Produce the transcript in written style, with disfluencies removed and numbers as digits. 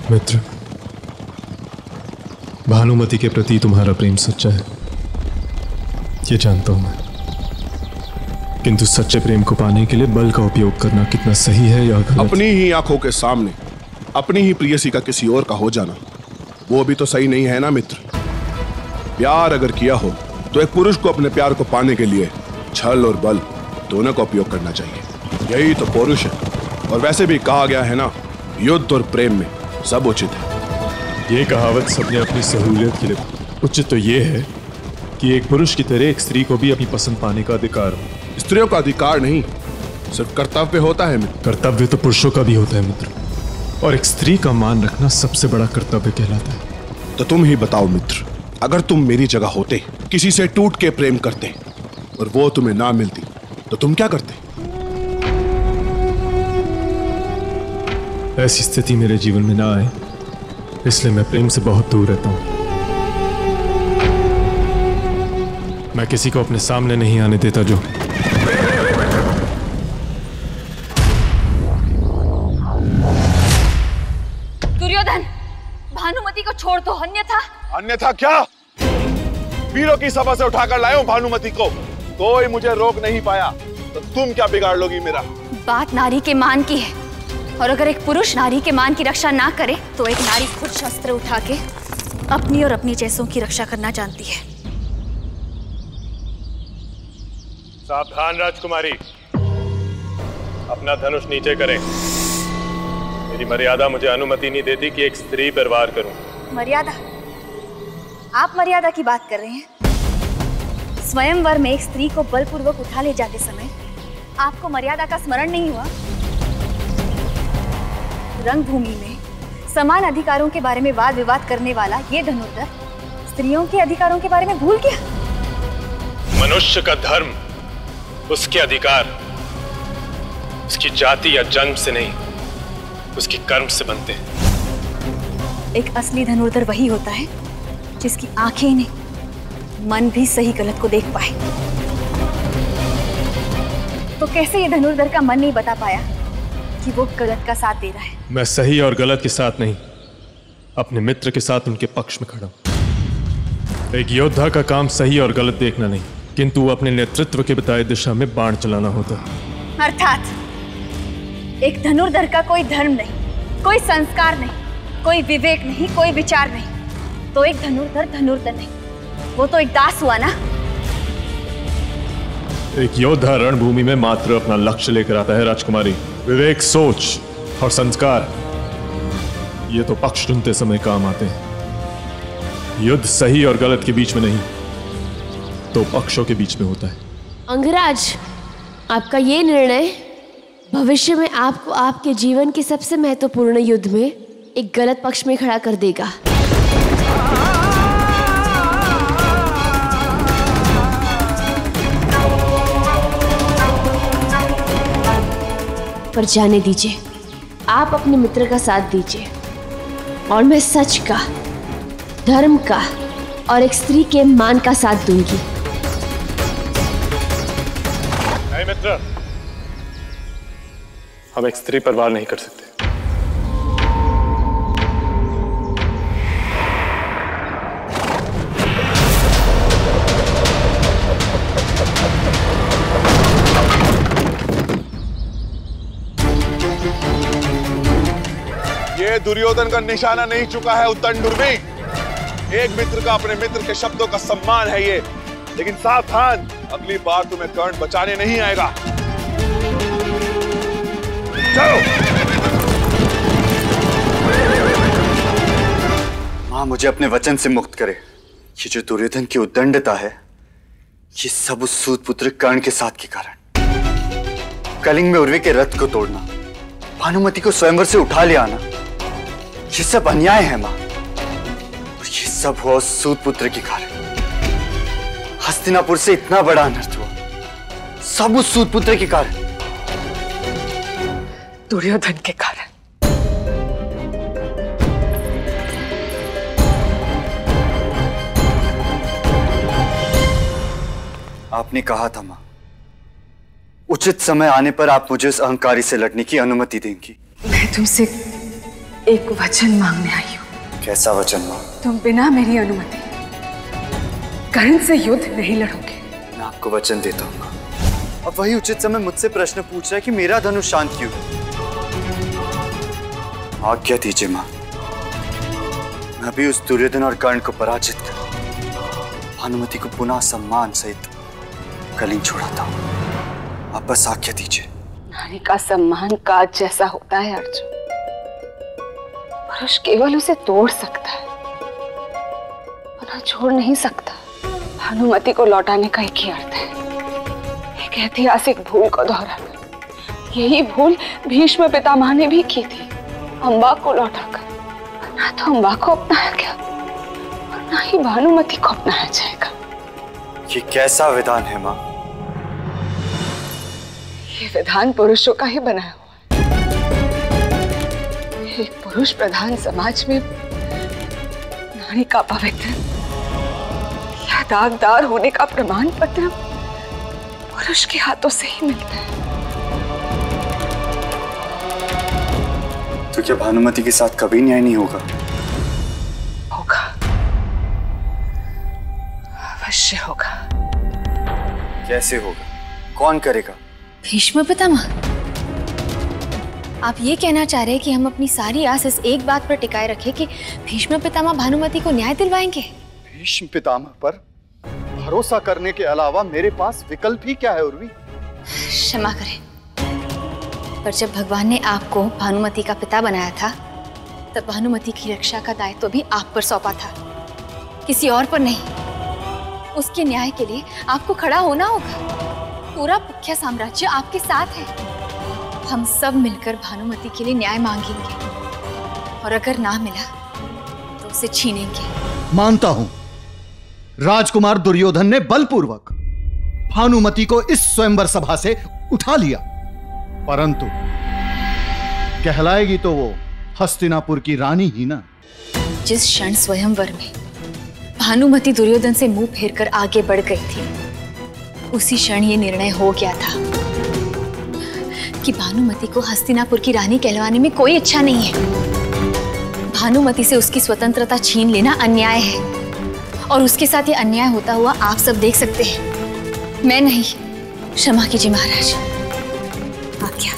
मित्र, भानुमति के प्रति तुम्हारा प्रेम सच्चा है, ये जानता हूं मैं। किंतु सच्चे प्रेम को पाने के लिए बल का उपयोग करना कितना सही है या गलत? अपनी ही आंखों के सामने अपनी ही प्रियसी का किसी और का हो जाना, वो भी तो सही नहीं है ना मित्र। प्यार अगर किया हो तो एक पुरुष को अपने प्यार को पाने के लिए छल और बल दोनों का उपयोग करना चाहिए। यही तो पौरुष है। और वैसे भी कहा गया है ना, युद्ध और प्रेम में सब उचित है। ये कहावत सबने अपनी सहूलियत के लिए। उचित तो ये है कि एक पुरुष की तरह एक स्त्री को भी अपनी पसंद पाने का अधिकार हो। स्त्रियों का अधिकार नहीं, सिर्फ कर्तव्य होता है मित्र। कर्तव्य तो पुरुषों का भी होता है मित्र, और एक स्त्री का मान रखना सबसे बड़ा कर्तव्य कहलाता है। तो तुम ही बताओ मित्र, अगर तुम मेरी जगह होते, किसी से टूट के प्रेम करते और वो तुम्हें ना मिलती, तो तुम क्या करते? ऐसी स्थिति मेरे जीवन में ना आए, इसलिए मैं प्रेम से बहुत दूर रहता हूं। मैं किसी को अपने सामने नहीं आने देता। जो दुर्योधन, भानुमति को छोड़ दो, अन्यथा। अन्यथा क्या? वीरों की सभा से उठाकर लाया हूं भानुमति को, कोई मुझे रोक नहीं पाया, तो तुम क्या बिगाड़ लोगी मेरा? बात नारी के मान की है, और अगर एक पुरुष नारी के मान की रक्षा ना करे तो एक नारी खुद शस्त्र उठा के अपनी और अपनी जैसों की रक्षा करना जानती है। सावधान राजकुमारी, अपना धनुष नीचे करें। मेरी मर्यादा मुझे अनुमति नहीं देती कि एक स्त्री पर वार करूं। मर्यादा? आप मर्यादा की बात कर रहे हैं? स्वयंवर में एक स्त्री को बलपूर्वक उठा ले जाते समय आपको मर्यादा का स्मरण नहीं हुआ? रंगभूमि में समान अधिकारों के बारे में वाद विवाद करने वाला ये धनुर्धर स्त्रियों के अधिकारों के बारे में भूल गया? मनुष्य का धर्म उसके अधिकार उसकी जाति या जन्म से नहीं, उसकी कर्म से बनते हैं। एक असली धनुर्धर वही होता है जिसकी आंखें नहीं, मन भी सही गलत को देख पाए। तो कैसे ये धनुर्धर का मन नहीं बता पाया कि वो गलत का साथ दे रहा है? मैं सही और गलत के साथ नहीं, अपने मित्र के साथ उनके पक्ष में खड़ा हूं। एक योद्धा का काम सही और गलत देखना नहीं, किंतु अपने नेतृत्व के बताए दिशा में बाण चलाना होता। अर्थात एक धनुर्धर का कोई धर्म नहीं, कोई संस्कार नहीं, कोई विवेक नहीं, कोई विचार नहीं, तो एक धनुर्धर धनुर्धर नहीं, वो तो एक दास हुआ ना। एक योद्धा रणभूमि में मात्र अपना लक्ष्य लेकर आता है राजकुमारी। विवेक, सोच और संस्कार ये तो पक्ष चुनते समय काम आते हैं। युद्ध सही और गलत के बीच में नहीं, तो पक्षों के बीच में होता है। अंगराज, आपका ये निर्णय भविष्य में आपको आपके जीवन के सबसे महत्वपूर्ण युद्ध में एक गलत पक्ष में खड़ा कर देगा। पर जाने दीजिए, आप अपने मित्र का साथ दीजिए और मैं सच का, धर्म का और एक स्त्री के मान का साथ दूंगी। नहीं मित्र, हम एक स्त्री पर वार नहीं कर सकते। ये दुर्योधन का निशाना नहीं चुका है उत्तंडुर्मी। एक मित्र का अपने मित्र के शब्दों का सम्मान है ये। लेकिन सावधान, अगली बार तुम्हें कर्ण बचाने नहीं आएगा। चलो। मां मुझे अपने वचन से मुक्त करे। ये जो दुर्योधन की उद्दंडता है, ये सब उस सूत पुत्र कर्ण के साथ के कारण। कलिंग में उर्वी के रथ को तोड़ना, भानुमति को स्वयंवर से उठा ले आना, ये सब अन्याय है मां। और ये सब हुआ उस सूत पुत्र के कारण। हस्तिनापुर से इतना बड़ा अनर्थ हुआ, सब उस सूत पुत्र के कारण, दुर्योधन के कारण। आपने कहा था मां, उचित समय आने पर आप मुझे उस अहंकारी से लड़ने की अनुमति देंगी। मैं तुमसे एक वचन मांगने आई हूँ। कैसा वचन मां? तुम बिना मेरी अनुमति कर्ण से युद्ध नहीं लड़ोगे। मैं आपको वचन देता हूँ मां। अब वही उचित समय मुझसे प्रश्न पूछ रहा है कि मेरा धनुष शांत क्यों है। आज्ञा दीजिए मां, मैं भी उस दुर्योधन और कर्ण को पराजित कर भानुमति को पुनः सम्मान सहित कलिंग छोड़ाता हूं। आप बस आज्ञा दीजिए। नारी का सम्मान काज जैसा होता है अर्जुन। पुरुष केवल उसे तोड़ सकता है, वरना छोड़ नहीं सकता। भानुमति को लौटाने का एक ही अर्थ है, एक ऐतिहासिक भूल को दोहराना। यही भूल भीष्म पितामह ने भी की थी, अंबा को लौटाकर। ना तो अंबा को अपनाया गया और ना ही भानुमति को अपनाया जाएगा। ये कैसा विधान है मां? ये विधान पुरुषों का ही बनाया हुआ है। एक पुरुष प्रधान समाज में नारी का पवित्र या दागदार होने का प्रमाण पत्र पुरुष के हाथों से ही मिलता है। तो क्या भानुमति के साथ कभी न्याय नहीं होगा? होगा, अवश्य होगा। कैसे होगा? कौन करेगा? भीष्म पितामह, आप ये कहना चाह रहे हैं कि हम अपनी सारी आस इस एक बात पर टिकाए रखें कि भीष्म पितामह भानुमति को न्याय दिलवाएंगे? भीष्म पितामह पर भरोसा करने के अलावा मेरे पास विकल्प ही क्या है उर्वी? क्षमा करें, पर जब भगवान ने आपको भानुमति का पिता बनाया था, तब भानुमति की रक्षा का दायित्व भी आप पर सौंपा था, किसी और पर नहीं। उसके न्याय के लिए आपको खड़ा होना होगा। पूरा मुख्य साम्राज्य आपके साथ है। हम सब मिलकर भानुमति के लिए न्याय मांगेंगे, और अगर ना मिला तो उसे छीनेंगे। मानता हूं, राजकुमार दुर्योधन ने बलपूर्वक भानुमति को इस स्वयंवर सभा से उठा लिया, परंतु कहलाएगी तो वो हस्तिनापुर की रानी ही ना। जिस क्षण स्वयंवर में भानुमति दुर्योधन से मुंह फेरकर आगे बढ़ गई थी, उसी क्षण ये निर्णय हो गया था कि भानुमति को हस्तिनापुर की रानी कहलवाने में कोई इच्छा नहीं है। भानुमति से उसकी स्वतंत्रता छीन लेना अन्याय है, और उसके साथ ये अन्याय होता हुआ आप सब देख सकते हैं। मैं नहीं। क्षमा कीजिए महाराज। आज्ञा।